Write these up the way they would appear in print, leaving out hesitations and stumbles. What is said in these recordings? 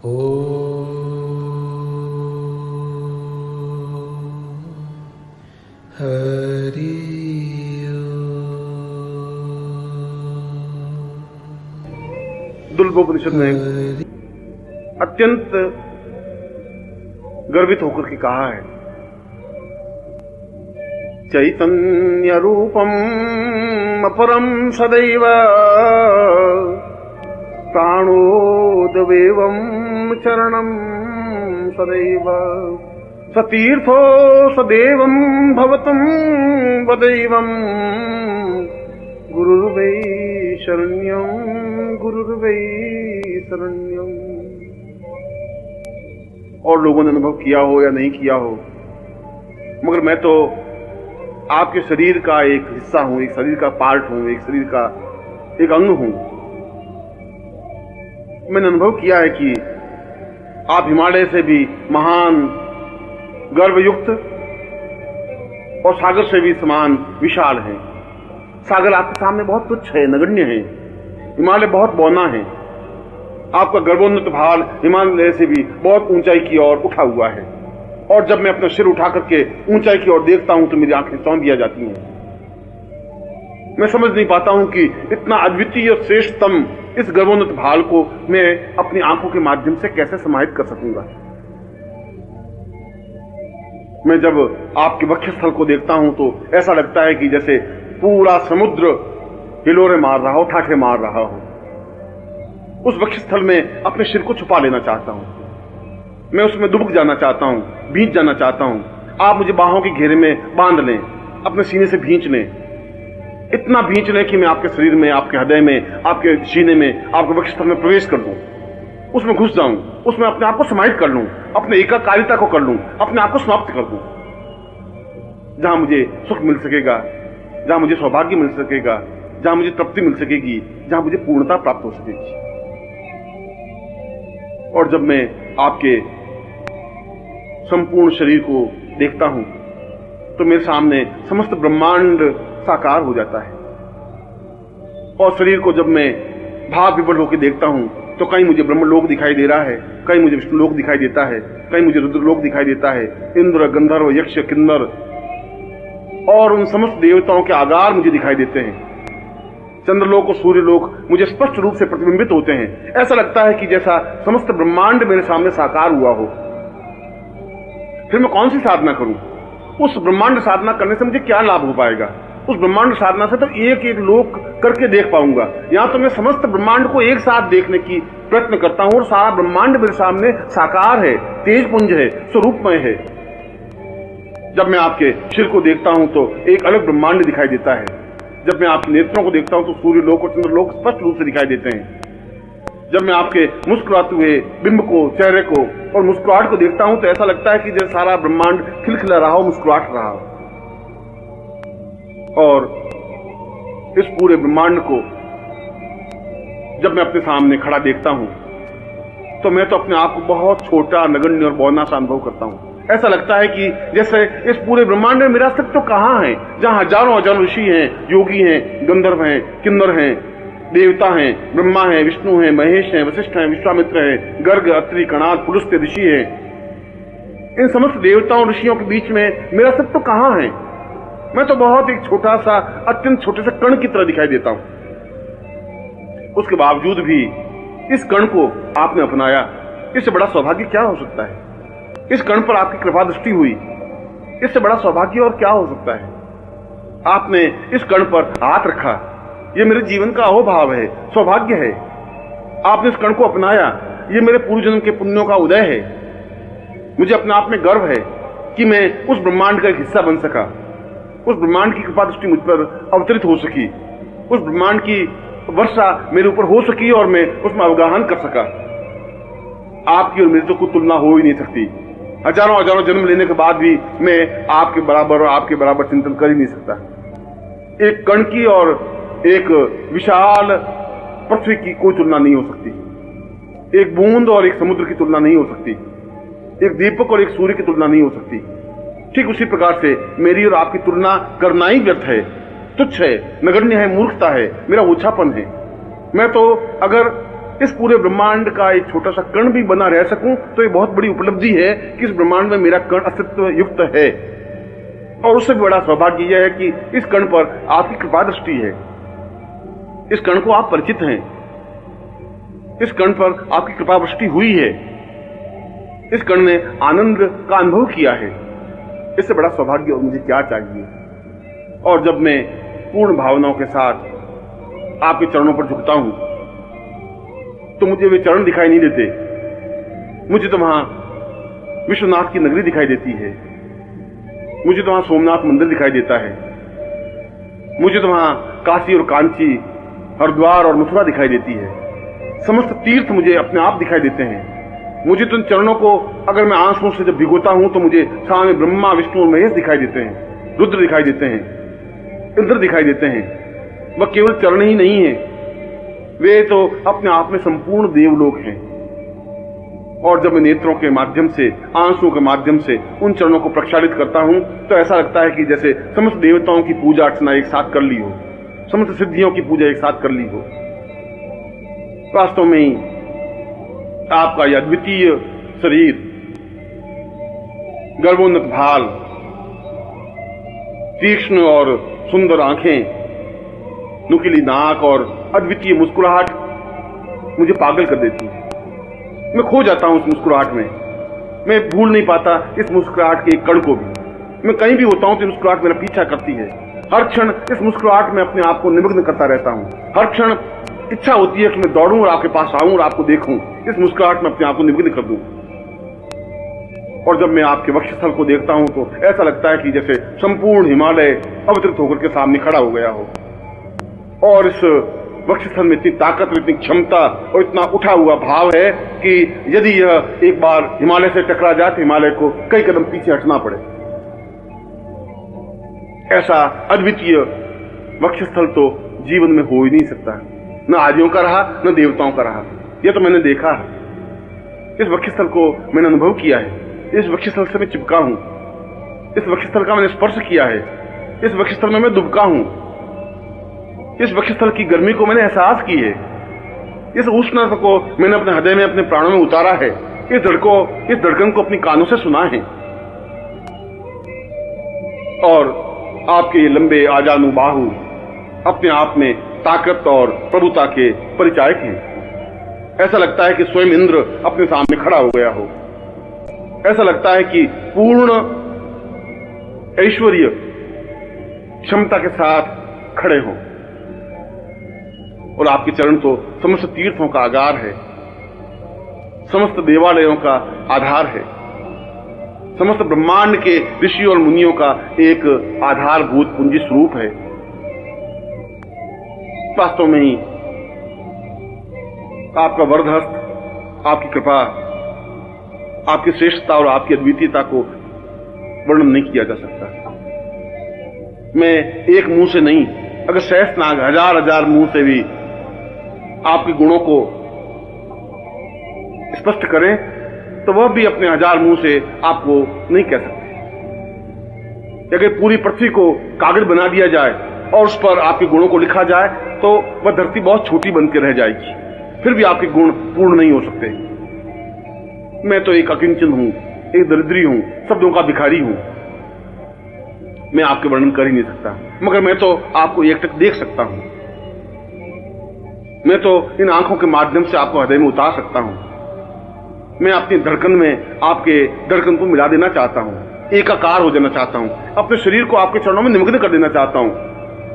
ओ हरि दुर्गोपनिषद में अत्यंत गर्वित होकर के कहा है, चैतन्य रूपम अपरम सदैव प्राणोदवेवं चरणं सदैव सतीर्थो सदेवं भवतं वदैवं गुरुर्वै शरण्यं गुरुर्वै शरण्यं। और लोगों ने अनुभव किया हो या नहीं किया हो, मगर मैं तो आपके शरीर का एक हिस्सा हूं, एक शरीर का पार्ट हूं, एक शरीर का एक अंग हूं। मैंने अनुभव किया है कि आप हिमालय से भी महान, गर्वयुक्त और सागर से भी समान विशाल हैं। सागर आपके सामने बहुत तुच्छ है, नगण्य है। हिमालय बहुत बौना है। आपका गर्वोन्नत भाल हिमालय से भी बहुत ऊंचाई की ओर उठा हुआ है। और जब मैं अपना सिर उठा करके ऊंचाई की ओर देखता हूं तो मेरी आंखें चौंधिया जाती हैं। मैं समझ नहीं पाता हूं कि इतना अद्वितीय और श्रेष्ठतम इस गर्वोन्नत भाल को मैं अपनी आंखों के माध्यम से कैसे समाहित कर सकूंगा। मैं जब आपके वक्षस्थल को देखता हूं तो ऐसा लगता है कि जैसे पूरा समुद्र हिलोरे मार रहा हो, ठाठे मार रहा हो। उस वक्षस्थल में अपने सिर को छुपा लेना चाहता हूं। मैं उसमें डूब जाना चाहता हूं, भींच जाना चाहता हूं। आप मुझे बाहों के घेरे में बांध लें, अपने सीने से भींच लें, इतना भींच लें कि मैं आपके शरीर में, आपके हृदय में, आपके सीने में, आपके वक्षस्थल में प्रवेश कर लूं, उसमें घुस जाऊं, उसमें अपने आप को समाहित कर लूं, अपने एकाकारिता को कर लूं, अपने आप को समाप्त कर दूं। जहां मुझे सुख मिल सकेगा, जहां मुझे सौभाग्य मिल सकेगा, जहां मुझे तृप्ति मिल सकेगी, जहां मुझे पूर्णता प्राप्त हो सकेगी। और जब मैं आपके संपूर्ण शरीर को देखता हूं तो मेरे सामने समस्त ब्रह्मांड साकार हो जाता है। और शरीर को जब मैं भाव विवल होकर देखता हूं तो कहीं मुझे ब्रह्मलोक दिखाई दे रहा है, कहीं मुझे विष्णुलोक दिखाई देता है, कहीं मुझे रुद्रलोक दिखाई देता है। इंद्र, गंधर्व, यक्ष, किन्नर और उन समस्त देवताओं के आगार मुझे दिखाई देते हैं। चंद्रलोक और सूर्यलोक मुझे स्पष्ट रूप से प्रतिबिंबित होते हैं। ऐसा लगता है कि जैसा समस्त ब्रह्मांड मेरे सामने साकार हुआ हो। फिर मैं कौन सी साधना करूं? उस ब्रह्मांड साधना करने से मुझे क्या लाभ हो पाएगा? उस ब्रह्मांड साधना से तो एक एक लोक करके देख पाऊंगा। यहां तो मैं समस्त ब्रह्मांड को एक साथ देखने की प्रयत्न करता हूं और सारा ब्रह्मांड मेरे सामने साकार है, तेजपुंज है, स्वरूपमय है। जब मैं आपके सिर को देखता हूं तो एक अलग ब्रह्मांड दिखाई देता है। जब मैं आपके नेत्रों को देखता हूं तो सूर्यलोक और चंद्रलोक स्पष्ट रूप से दिखाई देते हैं। जब मैं आपके मुस्कुराते हुए बिंब को, चेहरे को और मुस्कुराहट को देखता हूं तो ऐसा लगता है कि जैसे सारा ब्रह्मांड खिलखिला रहा हो, मुस्कुराहट रहा हो। और इस पूरे ब्रह्मांड को जब मैं अपने सामने खड़ा देखता हूं तो मैं तो अपने आप को बहुत छोटा, नगण्य और बौना सा अनुभव करता हूं। ऐसा लगता है कि जैसे इस पूरे ब्रह्मांड में मेरा अस्तित्व तो कहां है, जहां हजारों हजारों ऋषि हैं, योगी हैं, गंधर्व हैं, किन्नर हैं, देवता हैं, ब्रह्मा हैं, विष्णु हैं, महेश हैं, वशिष्ठ हैं, विश्वामित्र हैं, गर्ग, अत्रि, कणाद, पुलस्त्य ऋषि हैं। इन समस्त देवताओं ऋषियों के बीच में मेरा अस्तित्व तो कहां है? मैं तो बहुत एक छोटा सा, अत्यंत छोटे से कण की तरह दिखाई देता हूं। उसके बावजूद भी इस कण को आपने अपनाया। इससे बड़ा सौभाग्य क्या हो सकता है? इस कण पर आपकी कृपा दृष्टि हुई, इससे बड़ा सौभाग्य और क्या हो सकता है? आपने इस कण पर हाथ रखा, यह मेरे जीवन का अहोभाव है, सौभाग्य है। आपने इस कण को अपनाया, यह मेरे पूर्व जन्म के पुण्यों का उदय है। मुझे अपने आप में गर्व है कि मैं उस ब्रह्मांड का एक हिस्सा बन सका। उस ब्रह्मांड की कृपा दृष्टि मुझ पर अवतरित हो सकी, उस ब्रह्मांड की वर्षा मेरे ऊपर हो सकी और मैं उसमें अवगाहन कर सका। आपकी और मेरी तो कोई तुलना हो ही नहीं सकती। हजारों हजारों जन्म लेने के बाद भी मैं आपके बराबर और आपके बराबर चिंतन कर ही नहीं सकता। एक कण की और एक विशाल पृथ्वी की कोई तुलना नहीं हो सकती। एक बूंद और एक समुद्र की तुलना नहीं हो सकती। एक दीपक और एक सूर्य की तुलना नहीं हो सकती। ठीक उसी प्रकार से मेरी और आपकी तुलना करना ही व्यर्थ है, तुच्छ है, नगण्य है, मूर्खता है, मेरा ओछापन है। मैं तो अगर इस पूरे ब्रह्मांड का एक छोटा सा कण भी बना रह सकूं तो ये बहुत बड़ी उपलब्धि है कि इस ब्रह्मांड में मेरा कण अस्तित्व युक्त है। और उससे भी बड़ा सौभाग्य यह है कि इस कण पर आपकी कृपा दृष्टि है, इस कण को आप परिचित हैं, इस कण पर आपकी कृपा दृष्टि हुई है, इस कण ने आनंद का अनुभव किया है। इससे बड़ा सौभाग्य और मुझे क्या चाहिए। और जब मैं पूर्ण भावनाओं के साथ आपके चरणों पर झुकता हूं तो मुझे वे चरण दिखाई नहीं देते, मुझे तो वहां विश्वनाथ की नगरी दिखाई देती है, मुझे तो वहां सोमनाथ मंदिर दिखाई देता है, मुझे तो वहां काशी और कांची, हरिद्वार और मथुरा दिखाई देती है। समस्त तीर्थ मुझे अपने आप दिखाई देते हैं। मुझे तो इन चरणों को अगर मैं आंसुओं से जब भिगोता हूं तो मुझे सामने ब्रह्मा, विष्णु और महेश दिखाई देते हैं, रुद्र दिखाई देते हैं, इंद्र दिखाई देते हैं। वह केवल चरण ही नहीं है, वे तो अपने आप में संपूर्ण देवलोक हैं। और जब मैं नेत्रों के माध्यम से, आंसुओं के माध्यम से उन चरणों को प्रक्षालित करता हूं तो ऐसा लगता है कि जैसे समस्त देवताओं की पूजा अर्चना एक साथ कर ली हो, समस्त सिद्धियों की पूजा एक साथ कर ली हो। वास्तव में ही आपका यह अद्वितीय शरीर, गर्वोन्नत भाल, तीक्ष्ण और सुंदर आंखें, नुकीली नाक और अद्वितीय मुस्कुराहट मुझे पागल कर देती है। मैं खो जाता हूं उस मुस्कुराहट में, मैं भूल नहीं पाता इस मुस्कुराहट के एक कण को भी। मैं कहीं भी होता हूं तो मुस्कुराहट मेरा पीछा करती है। हर क्षण इस मुस्कुराहट में अपने आप को निमग्न करता रहता हूं। हर क्षण इच्छा होती है कि मैं दौड़ूं और आपके पास आऊं और आपको देखूं, इस मुस्कुराहट में अपने आप को निमग्न कर दूं। और जब मैं आपके वक्षस्थल को देखता हूं तो ऐसा लगता है कि जैसे संपूर्ण हिमालय अवतरित होकर के सामने खड़ा हो गया हो। और इस वक्षस्थल में इतनी ताकत, इतनी क्षमता और इतना उठा हुआ भाव है कि यदि यह एक बार हिमालय से टकरा जाए तो हिमालय को कई कदम पीछे हटना पड़े। ऐसा अद्वितीय वक्षस्थल तो जीवन में हो ही नहीं सकता, न आदियों का रहा न देवताओं का रहा। यह तो मैंने देखा है, इस वक्षस्थल को मैंने अनुभव किया है, इस वक्षस्थल से मैं चिपका हूं, इस वक्षस्थल का मैंने स्पर्श किया है, इस वक्षस्थल में मैं दुबका हूं, इस वक्षस्थल की गर्मी को मैंने एहसास की है, इस उष्णता को मैंने अपने हृदय में, अपने प्राणों में उतारा है, इस धड़कन को अपनी कानों से सुना है। और आपके ये लंबे आजानू बाहु अपने आप में ताकत और प्रभुता के परिचायक हैं। ऐसा लगता है कि स्वयं इंद्र अपने सामने खड़ा हो गया हो। ऐसा लगता है कि पूर्ण ऐश्वर्य क्षमता के साथ खड़े हों। और आपके चरण तो समस्त तीर्थों का आगार है, समस्त देवालयों का आधार है, समस्त ब्रह्मांड के ऋषि और मुनियों का एक आधारभूत पूंजी स्वरूप है। वास्तव में ही आपका वरदहस्त, आपकी कृपा, आपकी श्रेष्ठता और आपकी अद्वितीयता को वर्णन नहीं किया जा सकता। मैं एक मुंह से नहीं, अगर सहस्त्रनाग हजार मुंह से भी आपके गुणों को स्पष्ट करें तो वह भी अपने हजार मुंह से आपको नहीं कह सकते। अगर पूरी पृथ्वी को कागज बना दिया जाए और उस पर आपके गुणों को लिखा जाए तो वह धरती बहुत छोटी बनकर रह जाएगी, फिर भी आपके गुण पूर्ण नहीं हो सकते। मैं तो एक अकिंचन हूं, एक दरिद्री हूं, शब्दों का भिखारी हूं। मैं आपके वर्णन कर ही नहीं सकता, मगर मैं तो आपको एकटक देख सकता हूं। मैं तो इन आंखों के माध्यम से आपको हृदय में उतार सकता हूं। मैं अपनी धड़कन में आपके धड़कन को मिला देना चाहता हूं, एकाकार हो जाना चाहता हूं, अपने शरीर को आपके चरणों में निमग्न कर देना चाहता हूं,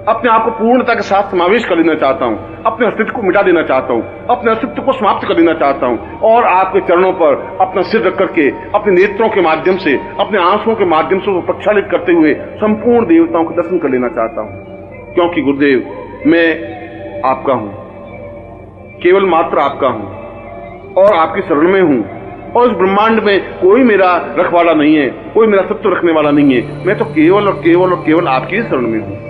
अपने आप को पूर्णता के साथ समावेश कर लेना चाहता हूं, अपने अस्तित्व को मिटा देना चाहता हूं, अपने अस्तित्व को समाप्त कर देना चाहता हूं और आपके चरणों पर अपना सिर रख करके अपने नेत्रों के माध्यम से, अपने आंसुओं के माध्यम से प्रक्षालित करते हुए संपूर्ण देवताओं के दर्शन कर लेना चाहता हूं। क्योंकि गुरुदेव, मैं आपका हूं, केवल मात्र आपका हूं और आपकी शरण में हूं। और इस ब्रह्मांड में कोई मेरा रखवाला नहीं है, कोई मेरा सत्व रखने वाला नहीं है। मैं तो केवल और केवल और केवल आपकी शरण में हूं।